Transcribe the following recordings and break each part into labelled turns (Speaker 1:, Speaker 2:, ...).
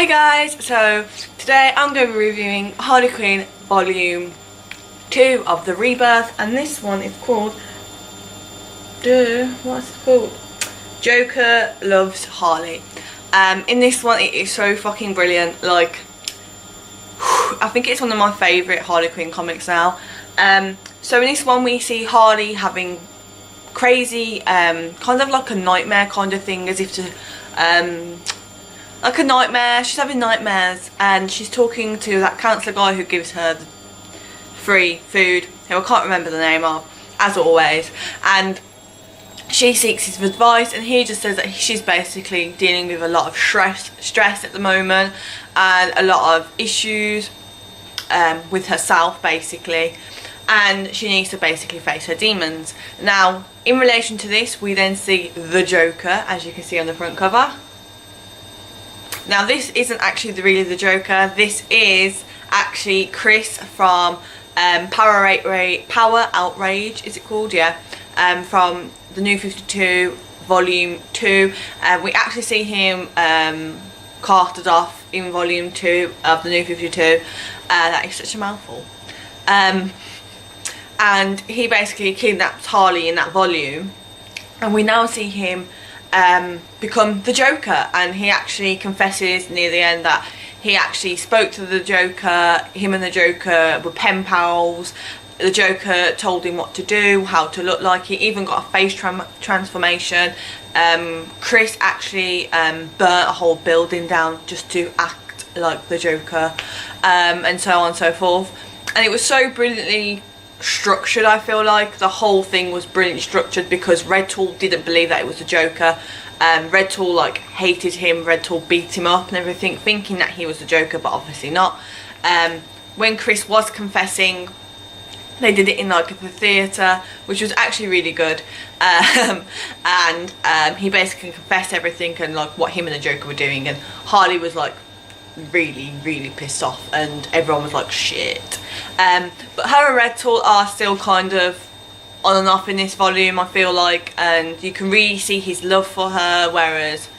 Speaker 1: Hi guys, so today I'm going to be reviewing Harley Quinn Volume 2 of the Rebirth, and this one is called, what's it called? Joker Loves Harley. In this one it is so fucking brilliant, like, I think it's one of my favourite Harley Quinn comics now. So in this one we see Harley having crazy, kind of like a nightmare kind of thing, as if to, like a nightmare. She's having nightmares and she's talking to that counsellor guy who gives her the free food, who I can't remember the name of, as always, and she seeks his advice, and he just says that she's basically dealing with a lot of stress at the moment and a lot of issues with herself basically, and she needs to basically face her demons. Now in relation to this we then see the Joker, as you can see on the front cover. Now this isn't actually really the Joker, this is actually Chris from Power Outrage, is it called? Yeah, from the New 52 Volume 2. We actually see him carted off in Volume 2 of the New 52. That is such a mouthful. And he basically kidnaps Harley in that volume, and we now see him become the Joker, and he actually confesses near the end that he actually spoke to the Joker. Him and the Joker were pen pals. The Joker told him what to do, how to look like. He even got a face transformation. Chris actually burnt a whole building down just to act like the Joker, and so on and so forth. And it was so brilliantly structured. I feel like the whole thing was brilliantly structured because Red Tool didn't believe that it was the Joker. Red Tool like hated him. Red Tool beat him up and everything, thinking that he was the Joker, but obviously not. When Chris was confessing, they did it in like the theatre, which was actually really good. And he basically confessed everything and like what him and the Joker were doing, and Harley was like really pissed off, and everyone was like shit. But her and Red Tool are still kind of on and off in this volume, I feel like, and you can really see his love for her, whereas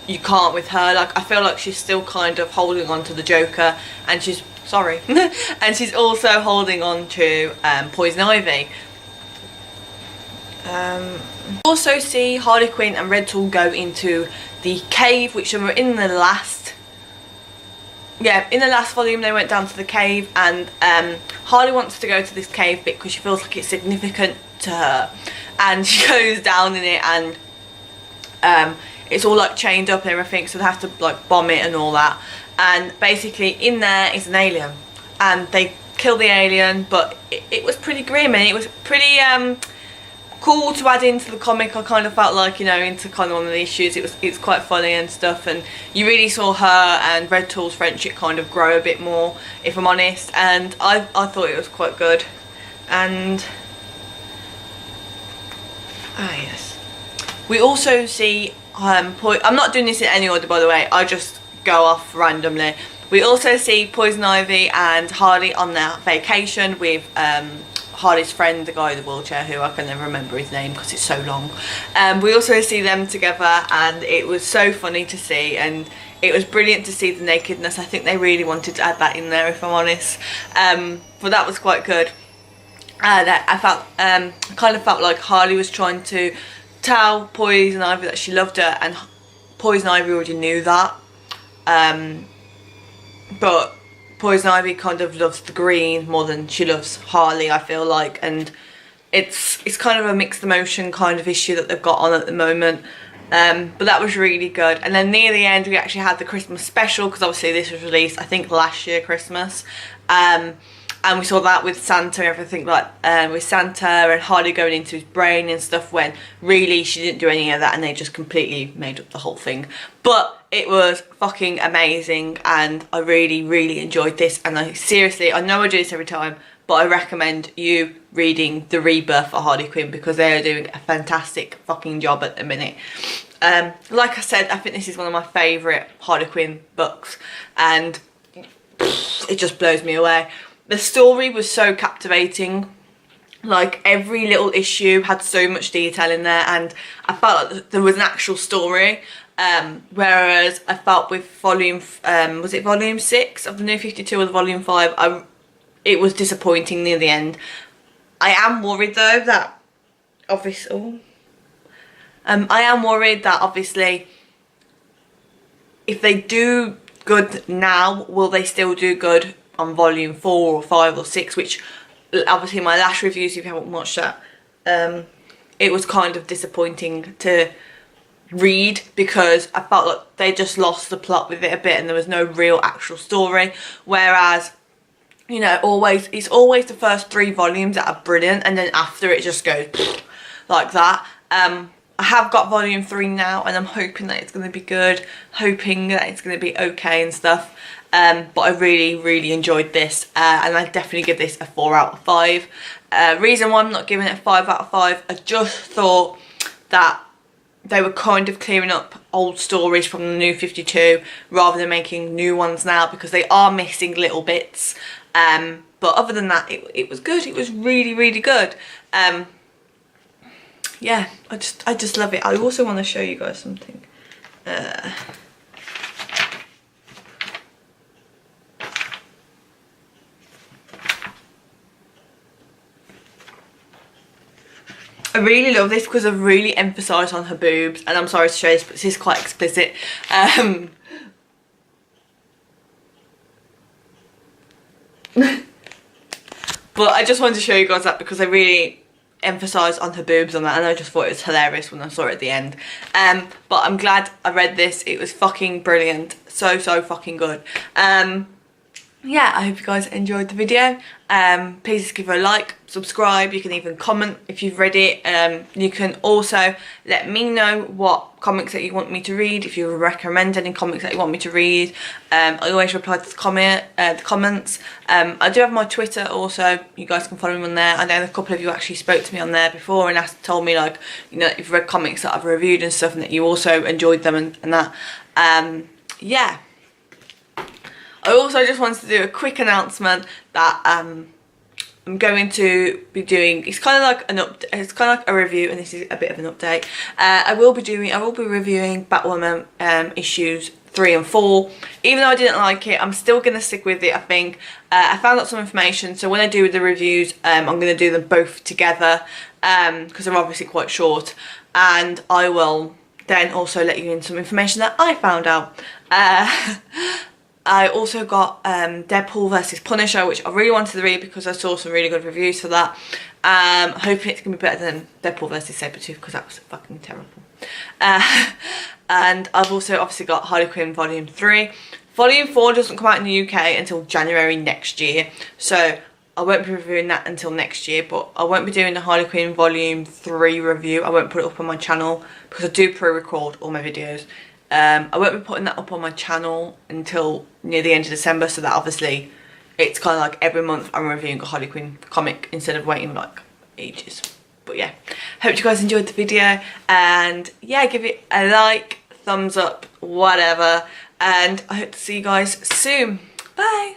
Speaker 1: you can't with her. Like, I feel like she's still kind of holding on to the Joker, and she's sorry and she's also holding on to Poison Ivy. Also see Harley Quinn and Red Tool go into the cave, which were in the last volume. They went down to the cave, and Harley wants to go to this cave bit because she feels like it's significant to her, and she goes down in it, and it's all like chained up and everything, so they have to like bomb it and all that. And basically in there is an alien, and they kill the alien, but it was pretty grim, and it was pretty cool to add into the comic. I kind of felt like, you know, into kind of one of the issues, it's quite funny and stuff, and you really saw her and Red Tool's friendship kind of grow a bit more, if I'm honest, and I thought it was quite good. And yes, we also see I'm not doing this in any order, by the way, I just go off randomly. We also see Poison Ivy and Harley on their vacation with Harley's friend, the guy in the wheelchair, who I can never remember his name because it's so long. We also see them together, and it was so funny to see, and it was brilliant to see the nakedness. I think they really wanted to add that in there, if I'm honest, but that was quite good. And I kind of felt like Harley was trying to tell Poison Ivy that she loved her, and Poison Ivy already knew that, but Poison Ivy kind of loves the green more than she loves Harley, I feel like, and it's kind of a mixed emotion kind of issue that they've got on at the moment. But that was really good. And then near the end we actually had the Christmas special, because obviously this was released I think last year Christmas, and we saw that with Santa and everything, like with Santa and Harley going into his brain and stuff, when really she didn't do any of that and they just completely made up the whole thing. But it was fucking amazing, and I really enjoyed this, and I seriously, I know I do this every time, but I recommend you reading the Rebirth for Harley Quinn, because they are doing a fantastic fucking job at the minute. Like I said, I think this is one of my favourite Harley Quinn books, and it just blows me away. The story was so captivating. Like, every little issue had so much detail in there, and I felt like there was an actual story. Whereas I felt with volume, was it volume 6 of the New 52 or the volume 5, it was disappointing near the end. I am worried though that obviously, I am worried that obviously if they do good now, will they still do good on volume 4 or 5 or 6, which obviously my last reviews, if you haven't watched that, it was kind of disappointing to read because I felt like they just lost the plot with it a bit and there was no real actual story. Whereas, you know, it's always the first 3 volumes that are brilliant, and then after it just goes like that. I have got volume 3 now and I'm hoping that it's going to be good, hoping that it's going to be okay and stuff. But I really enjoyed this, and I definitely give this a 4 out of 5. Reason why I'm not giving it a 5 out of 5, I just thought that they were kind of clearing up old stories from the New 52 rather than making new ones now, because they are missing little bits. But other than that, it was good. It was really good. Yeah, I just love it. I also want to show you guys something. I really love this because I've really emphasised on her boobs, and I'm sorry to show this, but this is quite explicit. But I just wanted to show you guys that because I really emphasised on her boobs on that, and I just thought it was hilarious when I saw it at the end. But I'm glad I read this. It was fucking brilliant. So fucking good. Yeah, I hope you guys enjoyed the video. Please just give it a like, subscribe. You can even comment if you've read it. You can also let me know what comics that you want me to read, if you recommend any comics that you want me to read. I always reply to the comments. I do have my Twitter also. You guys can follow me on there. I know a couple of you actually spoke to me on there before and told me, like, you know, you've read comics that I've reviewed and stuff and that you also enjoyed them and that. Yeah. I also just wanted to do a quick announcement that I'm going to be doing. It's kind of like it's kind of like a review, and this is a bit of an update. I will be reviewing Batwoman issues 3 and 4. Even though I didn't like it, I'm still going to stick with it. I think I found out some information, so when I do the reviews, I'm going to do them both together because they're obviously quite short, and I will then also let you in some information that I found out. I also got Deadpool versus Punisher, which I really wanted to read because I saw some really good reviews for that. Hoping it's going to be better than Deadpool versus Sabretooth because that was fucking terrible. And I've also obviously got Harley Quinn Volume 3. Volume 4 doesn't come out in the UK until January next year. So I won't be reviewing that until next year, but I won't be doing the Harley Quinn Volume 3 review. I won't put it up on my channel because I do pre-record all my videos. I won't be putting that up on my channel until near the end of December, so that obviously it's kind of like every month I'm reviewing a Harley Quinn comic instead of waiting like ages. But yeah, hope you guys enjoyed the video, and yeah, give it a like, thumbs up, whatever, and I hope to see you guys soon. Bye!